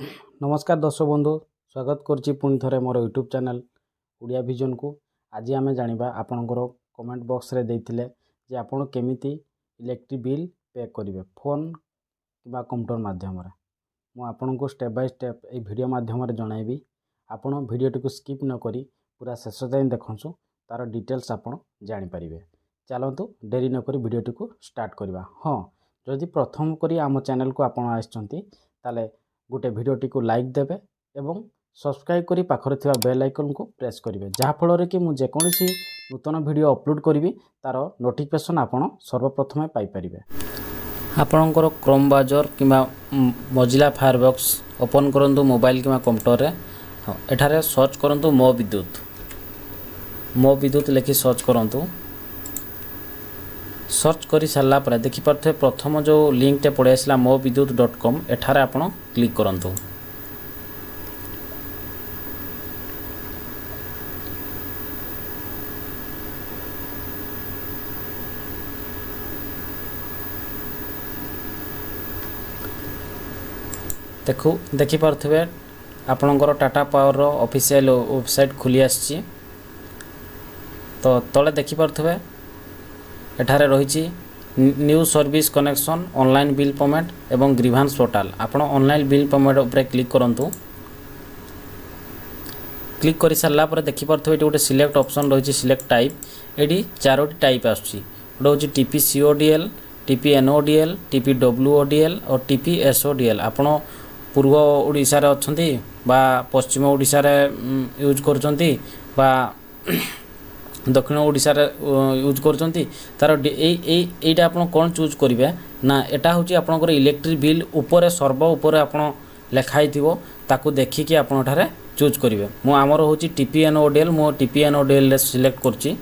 नमस्कार दर्शक बंधु स्वागत करुच्ची पुणी थे मोर यूट्यूब चैनल उड़िया विजन को। आज आम जाना आपणकर कमेंट बॉक्स रे देते जे आपण केमिति इलेक्ट्रिक बिल पे करेंगे फोन कि कंप्यूटर माध्यम मु आपन को स्टेप बाय स्टेप ये वीडियो माध्यम जनइबी। आपण वीडियो को स्किप न करी पूरा शेष जाए देखु तार डिटेल्स आपण जानीपारे। चलतु डेरी नक वीडियो को स्टार्ट करवा। हाँ, जदि प्रथम करी आम चैनल को आपण आसते गोटे वीडियोटी को लाइक देवे एवं सब्सक्राइब करी पाखरे थिबा बेल आइकन को प्रेस करेंगे जहाँ फल कि मुझे जेकोसी नूतन वीडियो अपलोड करी तार नोटिफिकेशन आपण सर्वप्रथमे पाइपर। आपणकर क्रोम ब्राउजर किंबा मोजिला फायरबॉक्स ओपन करंतु मोबाइल किंबा कंप्यूटर रे। एठारे सर्च करंतु मो विद्युत लिखि सर्च करंतु। सर्च करी सारा पर देखिपे प्रथम जो लिंक टे पड़े आसला mobidyut.com एठारे आपण क्लिक करंतु। देखिपे आपणकर टाटा पावर ऑफिशियल वेबसाइट खुली आसी। तो तले देखिपे एठारे रही new service connection online bill payment एवं ग्रीवांस पोर्टल। आपण ऑनलाइन बिल पेमेंट उपरे क्लिक करंतु। क्लिक कर सारा पर देखिपे गोटे सिलेक्ट ऑप्शन रही सिलेक्ट टाइप। ये चारोटी टाइप आसुची। गोटे हूँ टीपी सीओडीएल, टीपी एनओडीएल, टीपी डब्ल्यूओडीएल और टीपी एसओडीएल। आपण पूर्व ओडिशा रे अछंती बा पश्चिम ओडिशा रे यूज करछंती बा दक्षिण ओडिशा रे यूज करछंती तार एटा आपण कोन चूज करिवे ना एटा होची आपनकर इलेक्ट्रिक बिल ऊपर सर्व ऊपर आपण लेखाई थिवो ताकू देखि कि आपण ठारे चूज करिवे। मु हमर होची टीपीएनओडीएल मु टीपीएनओडीएल ले सिलेक्ट करची।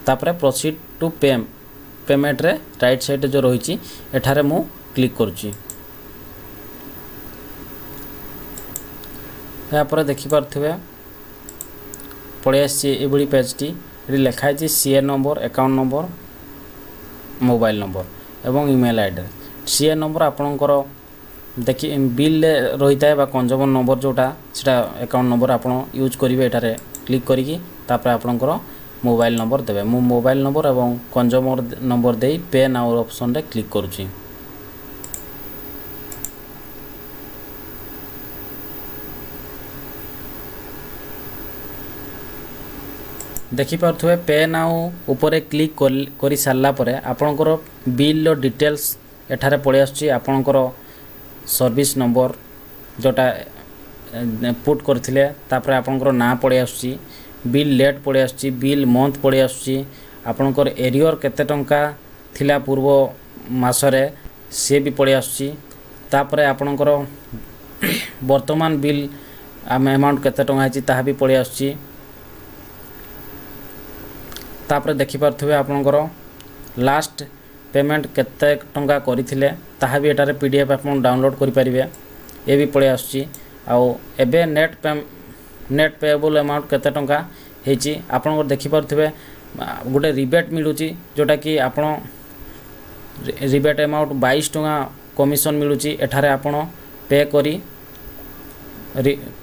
तापरे प्रोसीड टू पेमेंट रे राइट साइड जो रहिची एठारे मु क्लिक करची। या पर देखि परथिबे पळे आसी एबडी पेजटी ये लिखाई CA number, account number, mobile number एवं ईमेल एड्रेस। सीए नंबर आपणकर देखि बिल रही था कंज्यूमर नंबर जोटा सेटा अकाउंट नंबर आपण यूज करेंगे। एटारे क्लिक करिकी तापर आपणकर मोबाइल नंबर देवे। मु मोबाइल नंबर एवं कंज्यूमर नंबर दे पे नाउ ऑप्शन रे क्लिक करूची। देखिपे पे नाउ ऊपर क्लिक कर सारा पर आपणकर बिल डिटेल्स एठारे पड़े आसुची। आपणकर सर्विस नंबर जोटा पुट करथिले तापर आपणकर ना पड़े आसुची, बिल लेट पड़े आसुची, बिल मंथ पड़े आसुची, आपणकर एरियर केते टंका थिला पूर्व मासरे से भी पड़े आसुची। तापर आपणकर वर्तमान बिल अमाउंट केते टंका हिची ताहा भी पड़े आसुची। तापर देखिपे आपणकर लास्ट पेमेंट केते टंका करिथिले ताहा भी एटारे पीडीएफ आपण डाउनलोड करि परिबे। ए भी पड़े आसुची। आउ एबे नेट पेएबल अमाउंट केते टंका हेची आपणकर देखिपे गोटे रिबेट मिलुची जोटा कि आपण रिबेट अमाउंट 22 टंका कमिशन मिलुची। एठारे आपण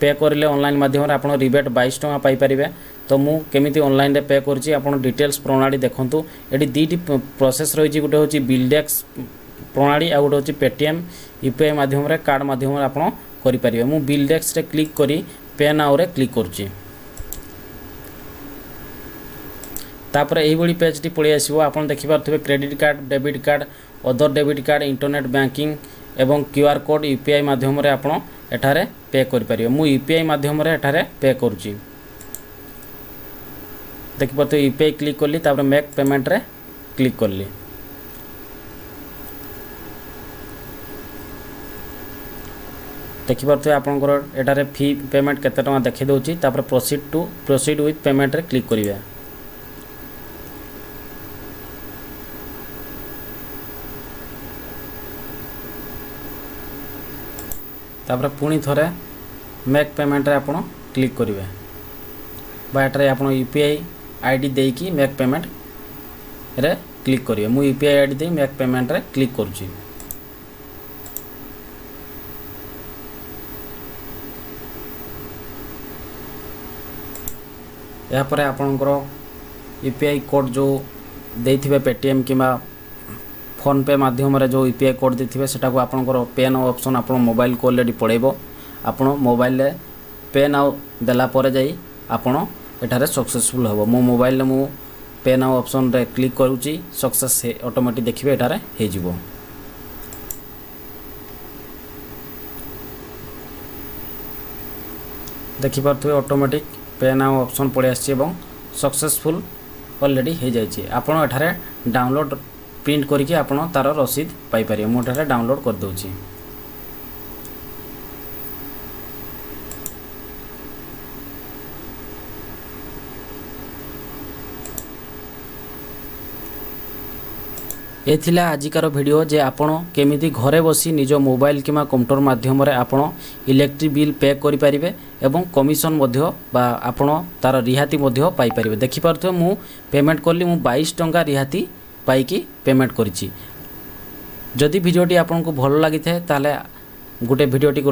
पे करिले ऑनलाइन माध्यम रे आपण रिबेट 22 टंका पाई परिबे। तो मु केमिति ऑनलाइन रे पे करछि आपण डिटेल्स प्रणाली देखंतु। एडी दीटी प्रोसेस रही गोटे होची बिलडेक्स प्रणाली आ गोटे होची पेटीएम यूपीआई माध्यम रे कार्ड माध्यम रे आपण करि परिबे। मु बिलडेक्स रे क्लिक करी पे नाउ रे क्लिक करछि। तापर एही बडी पेज टी पळि आसीबो। आपण देखि पारथबे credit card, debit card, other debit card, internet banking एवं क्यूआर कोड यूपीआई माध्यम रे आपण एठारे पे करि परिबे। मु यूपीआई माध्यम रे एठारे पे करछि। देखिए यूपीआई क्लिक कली तापर मेक पेमेंट रे क्लिक कली। देखिए आपनकर एटारे फी पेमेंट केते टंका देखि दोची। तापर प्रोसीड विथ पेमेंट रे क्लिक करिवे। तापर पुणी थरे मेक पेमेंट रे आपण क्लिक करिवे बा एटारे आपण यूपीआई आईडी देकी मेक पेमेंट रे क्लिक करिवे। मु UPI ID they make payment रे क्लिक करूची। यापर आपणकर यूपीआई कोड जो देथिबे पेटीएम किंबा फोन पे माध्यम रे जो यूपीआई कोड देथिबे सेटा को आपणकर पे नाउ ऑप्शन आपण मोबाइल को ऑलरेडी पड़ेबो। आपण मोबाइल रे पे नाउ देला परे जाई आपण एठारे सक्सेसफुल होबो। मो मोबाइल रे मु पे नाउ ऑप्शन रे क्लिक करूची सक्सेस ऑटोमेटिक देखिबे एठारे हे जिवो। देखि पारथुबे ऑटोमेटिक पे नाउ ऑप्शन पड़े आछि एवं सक्सेसफुल ऑलरेडी हो जाइए। आपण एठारे डाउनलोड प्रिंट करके आपण तार रसीद पाई परिए। मु एठारे डाउनलोड कर दोछि। ये थिला आजिकार वीडियो जे आपण केमिति घरे बसी निज मोबाइल किमा कंप्यूटर माध्यम रे आपण इलेक्ट्रिक बिल पे करि परिबे एवं कमिशन मध्य बा आपण तार रिहाती मध्य पाई परिबे। देखि पारथो मु पेमेंट करली मु 22 टंका रिहाती पाईकी पेमेंट करिछि। जदि वीडियोटी आपन को भलो लागि थाए ताले गुटे वीडियोटी को